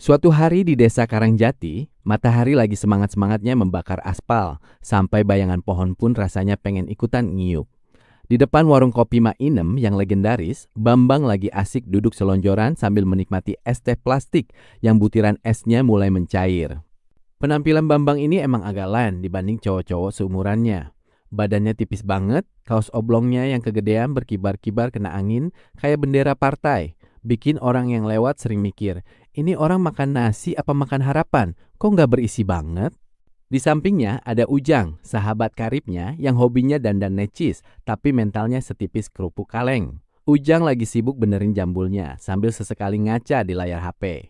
Suatu hari di desa Karangjati, matahari lagi semangat-semangatnya membakar aspal, sampai bayangan pohon pun rasanya pengen ikutan ngiup. Di depan warung kopi Mak Inem yang legendaris, Bambang lagi asik duduk selonjoran sambil menikmati es teh plastik yang butiran esnya mulai mencair. Penampilan Bambang ini emang agak lain dibanding cowok-cowok seumurannya. Badannya tipis banget, kaos oblongnya yang kegedean berkibar-kibar kena angin kayak bendera partai. Bikin orang yang lewat sering mikir, ini orang makan nasi apa makan harapan? Kok nggak berisi banget? Di sampingnya ada Ujang, sahabat karibnya yang hobinya dandan necis, tapi mentalnya setipis kerupuk kaleng. Ujang lagi sibuk benerin jambulnya sambil sesekali ngaca di layar HP.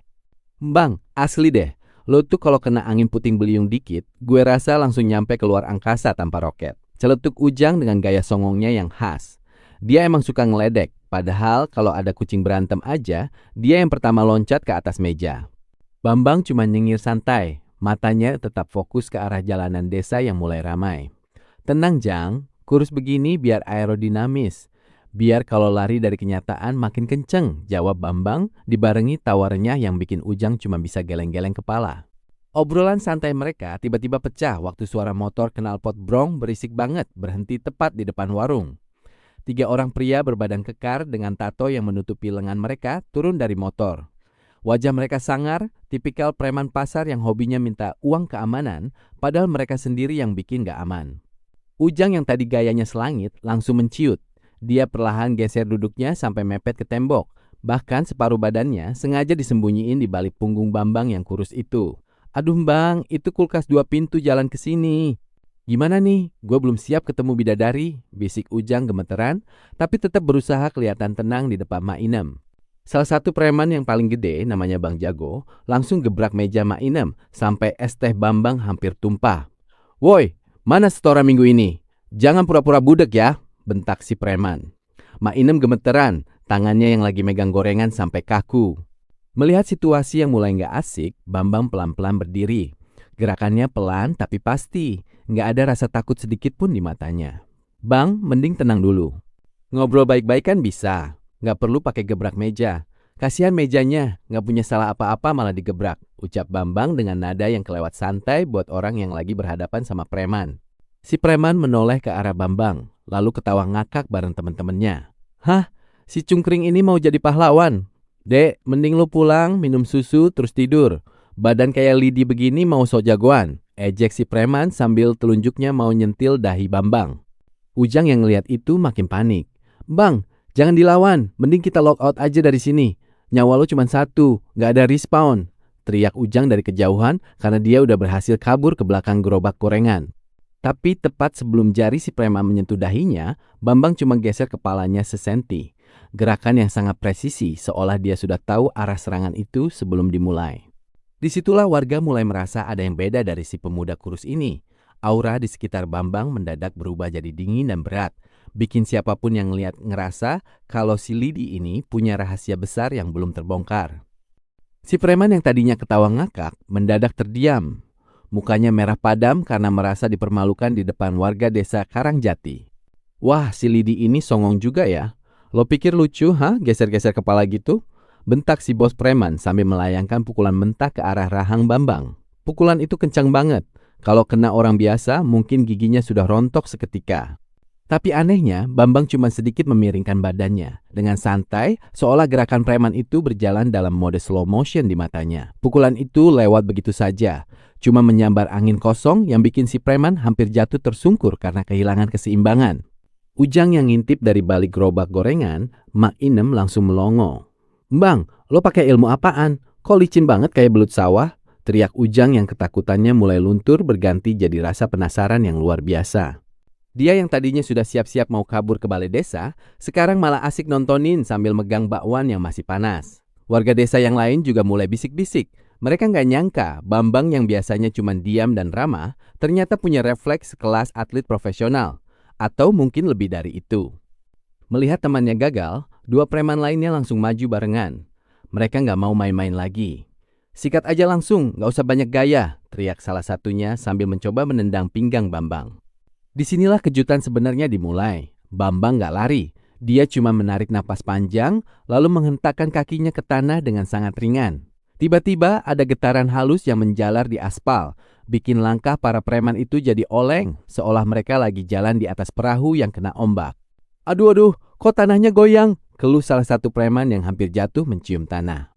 Bang, asli deh, lo tuh kalau kena angin puting beliung dikit, gue rasa langsung nyampe keluar angkasa tanpa roket. Celetuk Ujang dengan gaya songongnya yang khas. Dia emang suka ngeledek, padahal kalau ada kucing berantem aja, dia yang pertama loncat ke atas meja. Bambang cuma nyengir santai, matanya tetap fokus ke arah jalanan desa yang mulai ramai. Tenang Jang, kurus begini biar aerodinamis. Biar kalau lari dari kenyataan makin kenceng, jawab Bambang dibarengi tawarnya yang bikin Ujang cuma bisa geleng-geleng kepala. Obrolan santai mereka tiba-tiba pecah waktu suara motor knalpot brong berisik banget berhenti tepat di depan warung. 3 orang pria berbadan kekar dengan tato yang menutupi lengan mereka turun dari motor. Wajah mereka sangar, tipikal preman pasar yang hobinya minta uang keamanan, padahal mereka sendiri yang bikin gak aman. Ujang yang tadi gayanya selangit langsung menciut. Dia perlahan geser duduknya sampai mepet ke tembok. Bahkan separuh badannya sengaja disembunyiin di balik punggung Bambang yang kurus itu. Aduh bang, itu kulkas 2 pintu jalan ke sini. Gimana nih? Gue belum siap ketemu bidadari, bisik Ujang gemeteran, tapi tetap berusaha kelihatan tenang di depan Mak Inem. Salah satu preman yang paling gede, namanya Bang Jago, langsung gebrak meja Mak Inem sampai es teh Bambang hampir tumpah. Woi, mana setoran minggu ini? Jangan pura-pura budek ya, bentak si preman. Mak Inem gemeteran, tangannya yang lagi megang gorengan sampai kaku. Melihat situasi yang mulai gak asik, Bambang pelan-pelan berdiri. Gerakannya pelan tapi pasti, nggak ada rasa takut sedikit pun di matanya. Bang, mending tenang dulu. Ngobrol baik-baik kan bisa, nggak perlu pakai gebrak meja. Kasihan mejanya, nggak punya salah apa-apa malah digebrak, ucap Bambang dengan nada yang kelewat santai buat orang yang lagi berhadapan sama preman. Si preman menoleh ke arah Bambang, lalu ketawa ngakak bareng temen-temennya. Hah, si cungkring ini mau jadi pahlawan? Dek, mending lu pulang, minum susu, terus tidur. Badan kayak lidi begini mau sok jagoan, ejek si preman sambil telunjuknya mau nyentil dahi Bambang. Ujang yang ngeliat itu makin panik. Bang, jangan dilawan, mending kita lock out aja dari sini. Nyawa lo cuma 1, gak ada respawn. Teriak Ujang dari kejauhan karena dia udah berhasil kabur ke belakang gerobak gorengan. Tapi tepat sebelum jari si preman menyentuh dahinya, Bambang cuma geser kepalanya sesenti. Gerakan yang sangat presisi seolah dia sudah tahu arah serangan itu sebelum dimulai. Disitulah warga mulai merasa ada yang beda dari si pemuda kurus ini. Aura di sekitar Bambang mendadak berubah jadi dingin dan berat. Bikin siapapun yang ngeliat ngerasa kalau si Lidi ini punya rahasia besar yang belum terbongkar. Si preman yang tadinya ketawa ngakak mendadak terdiam. Mukanya merah padam karena merasa dipermalukan di depan warga desa Karangjati. Wah, si Lidi ini songong juga ya. Lo pikir lucu, geser-geser kepala gitu? Bentak si bos preman sambil melayangkan pukulan mentah ke arah rahang Bambang. Pukulan itu kencang banget. Kalau kena orang biasa, mungkin giginya sudah rontok seketika. Tapi anehnya, Bambang cuma sedikit memiringkan badannya. Dengan santai, seolah gerakan preman itu berjalan dalam mode slow motion di matanya. Pukulan itu lewat begitu saja. Cuma menyambar angin kosong yang bikin si preman hampir jatuh tersungkur karena kehilangan keseimbangan. Ujang yang ngintip dari balik gerobak gorengan, Mak Inem langsung melongo. Bang, lo pakai ilmu apaan? Kok licin banget kayak belut sawah? Teriak Ujang yang ketakutannya mulai luntur berganti jadi rasa penasaran yang luar biasa. Dia yang tadinya sudah siap-siap mau kabur ke balai desa, sekarang malah asik nontonin sambil megang bakwan yang masih panas. Warga desa yang lain juga mulai bisik-bisik. Mereka nggak nyangka Bambang yang biasanya cuma diam dan ramah, ternyata punya refleks kelas atlet profesional. Atau mungkin lebih dari itu. Melihat temannya gagal, 2 preman lainnya langsung maju barengan. Mereka nggak mau main-main lagi. Sikat aja langsung, nggak usah banyak gaya, teriak salah satunya sambil mencoba menendang pinggang Bambang. Disinilah kejutan sebenarnya dimulai. Bambang nggak lari, dia cuma menarik napas panjang lalu menghentakkan kakinya ke tanah dengan sangat ringan. Tiba-tiba ada getaran halus yang menjalar di aspal, bikin langkah para preman itu jadi oleng, seolah mereka lagi jalan di atas perahu yang kena ombak. Aduh, aduh, kok tanahnya goyang? Keluh salah satu preman yang hampir jatuh mencium tanah.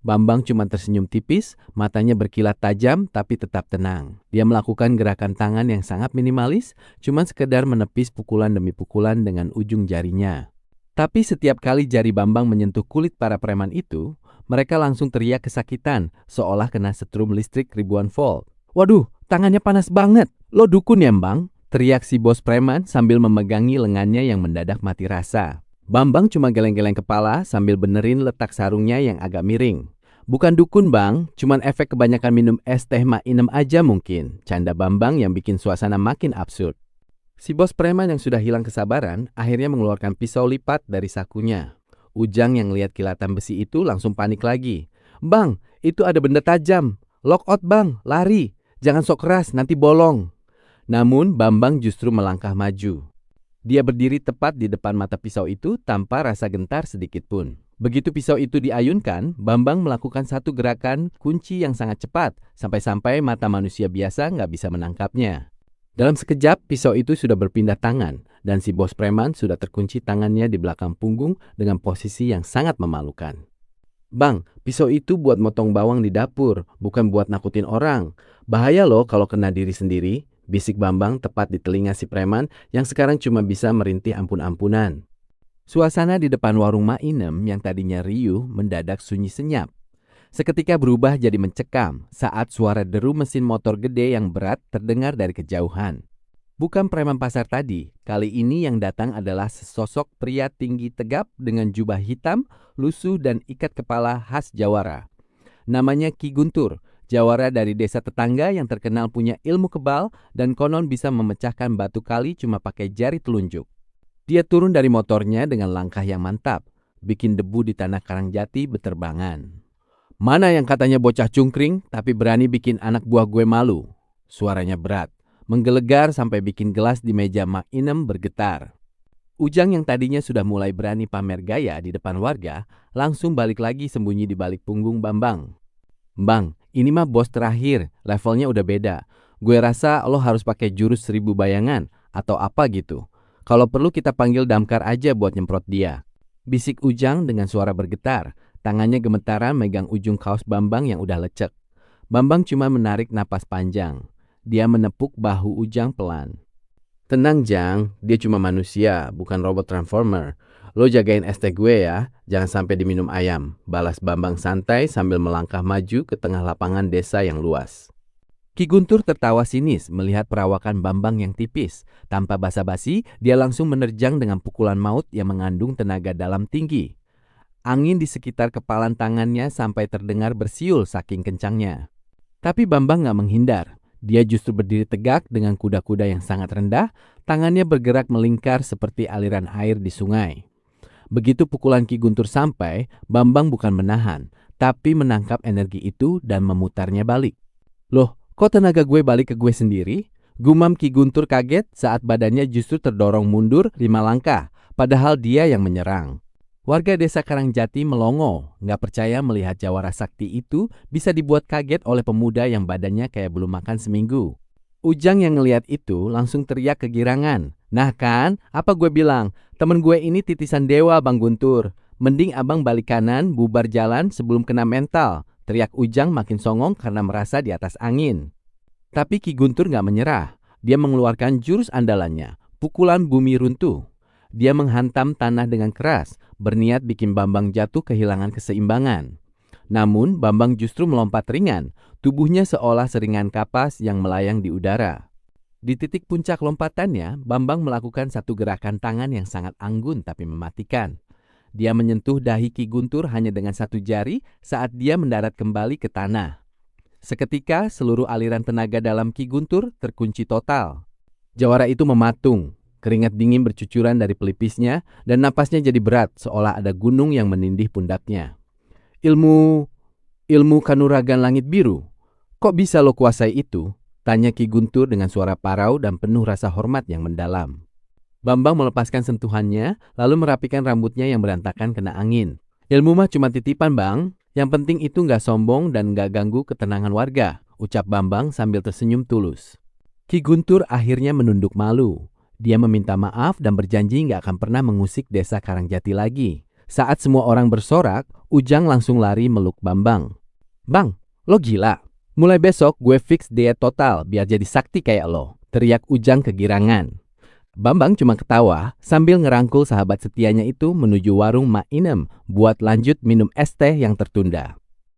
Bambang cuma tersenyum tipis, matanya berkilat tajam tapi tetap tenang. Dia melakukan gerakan tangan yang sangat minimalis, cuma sekedar menepis pukulan demi pukulan dengan ujung jarinya. Tapi setiap kali jari Bambang menyentuh kulit para preman itu, mereka langsung teriak kesakitan, seolah kena setrum listrik ribuan volt. Waduh, tangannya panas banget. Lo dukun ya, Bang? Teriak si bos preman sambil memegangi lengannya yang mendadak mati rasa. Bambang cuma geleng-geleng kepala sambil benerin letak sarungnya yang agak miring. Bukan dukun, Bang, cuman efek kebanyakan minum es teh Mak Inem aja mungkin. Canda Bambang yang bikin suasana makin absurd. Si bos preman yang sudah hilang kesabaran akhirnya mengeluarkan pisau lipat dari sakunya. Ujang yang lihat kilatan besi itu langsung panik lagi. Bang, itu ada benda tajam. Lock out, Bang, lari. Jangan sok keras, nanti bolong. Namun Bambang justru melangkah maju. Dia berdiri tepat di depan mata pisau itu tanpa rasa gentar sedikit pun. Begitu pisau itu diayunkan, Bambang melakukan satu gerakan kunci yang sangat cepat, sampai-sampai mata manusia biasa nggak bisa menangkapnya. Dalam sekejap, pisau itu sudah berpindah tangan, dan si bos preman sudah terkunci tangannya di belakang punggung dengan posisi yang sangat memalukan. Bang, pisau itu buat motong bawang di dapur, bukan buat nakutin orang. Bahaya loh kalau kena diri sendiri, bisik Bambang tepat di telinga si preman yang sekarang cuma bisa merintih ampun-ampunan. Suasana di depan warung Mak Inem yang tadinya riuh mendadak sunyi senyap. Seketika berubah jadi mencekam saat suara deru mesin motor gede yang berat terdengar dari kejauhan. Bukan preman pasar tadi, kali ini yang datang adalah sesosok pria tinggi tegap dengan jubah hitam, lusuh dan ikat kepala khas Jawara. Namanya Ki Guntur, Jawara dari desa tetangga yang terkenal punya ilmu kebal dan konon bisa memecahkan batu kali cuma pakai jari telunjuk. Dia turun dari motornya dengan langkah yang mantap, bikin debu di tanah Karangjati beterbangan. Mana yang katanya bocah cungkring tapi berani bikin anak buah gue malu? Suaranya berat, menggelegar sampai bikin gelas di meja Mak Inem bergetar. Ujang yang tadinya sudah mulai berani pamer gaya di depan warga, langsung balik lagi sembunyi di balik punggung Bambang. Bang, ini mah bos terakhir, levelnya udah beda. Gue rasa lo harus pakai jurus 1000 bayangan atau apa gitu. Kalau perlu kita panggil damkar aja buat nyemprot dia. Bisik Ujang dengan suara bergetar. Tangannya gemetaran megang ujung kaos Bambang yang udah lecek. Bambang cuma menarik napas panjang. Dia menepuk bahu Ujang pelan. Tenang Jang, dia cuma manusia, bukan robot transformer. Lo jagain es teh gue ya, jangan sampai diminum ayam. Balas Bambang santai sambil melangkah maju ke tengah lapangan desa yang luas. Ki Guntur tertawa sinis melihat perawakan Bambang yang tipis. Tanpa basa-basi, dia langsung menerjang dengan pukulan maut yang mengandung tenaga dalam tinggi. Angin di sekitar kepalan tangannya sampai terdengar bersiul saking kencangnya. Tapi Bambang gak menghindar. Dia justru berdiri tegak dengan kuda-kuda yang sangat rendah, tangannya bergerak melingkar seperti aliran air di sungai. Begitu pukulan Ki Guntur sampai, Bambang bukan menahan, tapi menangkap energi itu dan memutarnya balik. Loh, kok tenaga gue balik ke gue sendiri? Gumam Ki Guntur kaget saat badannya justru terdorong mundur 5 langkah, padahal dia yang menyerang. Warga desa Karangjati melongo, gak percaya melihat Jawara Sakti itu bisa dibuat kaget oleh pemuda yang badannya kayak belum makan seminggu. Ujang yang ngelihat itu langsung teriak kegirangan. Nah kan, apa gue bilang? Temen gue ini titisan dewa Bang Guntur. Mending abang balik kanan, bubar jalan sebelum kena mental. Teriak Ujang makin songong karena merasa di atas angin. Tapi Ki Guntur gak menyerah. Dia mengeluarkan jurus andalannya, pukulan bumi runtuh. Dia menghantam tanah dengan keras, berniat bikin Bambang jatuh kehilangan keseimbangan. Namun Bambang justru melompat ringan, tubuhnya seolah seringan kapas yang melayang di udara. Di titik puncak lompatannya, Bambang melakukan satu gerakan tangan yang sangat anggun tapi mematikan. Dia menyentuh dahi Ki Guntur hanya dengan satu jari saat dia mendarat kembali ke tanah. Seketika seluruh aliran tenaga dalam Ki Guntur terkunci total. Jawara itu mematung, keringat dingin bercucuran dari pelipisnya dan napasnya jadi berat seolah ada gunung yang menindih pundaknya. Ilmu kanuragan langit biru, kok bisa lo kuasai itu? Tanya Ki Guntur dengan suara parau dan penuh rasa hormat yang mendalam. Bambang melepaskan sentuhannya, lalu merapikan rambutnya yang berantakan kena angin. Ilmu mah cuma titipan Bang, Yang penting itu nggak sombong dan nggak ganggu ketenangan warga, ucap Bambang sambil tersenyum tulus. Ki Guntur akhirnya menunduk malu. Dia meminta maaf dan berjanji nggak akan pernah mengusik desa Karangjati lagi. Saat semua orang bersorak, Ujang langsung lari meluk Bambang. Bang, lo gila? Mulai besok gue fix diet total biar jadi sakti kayak lo, teriak Ujang kegirangan. Bambang cuma ketawa sambil ngerangkul sahabat setianya itu menuju warung Mak Inem buat lanjut minum es teh yang tertunda.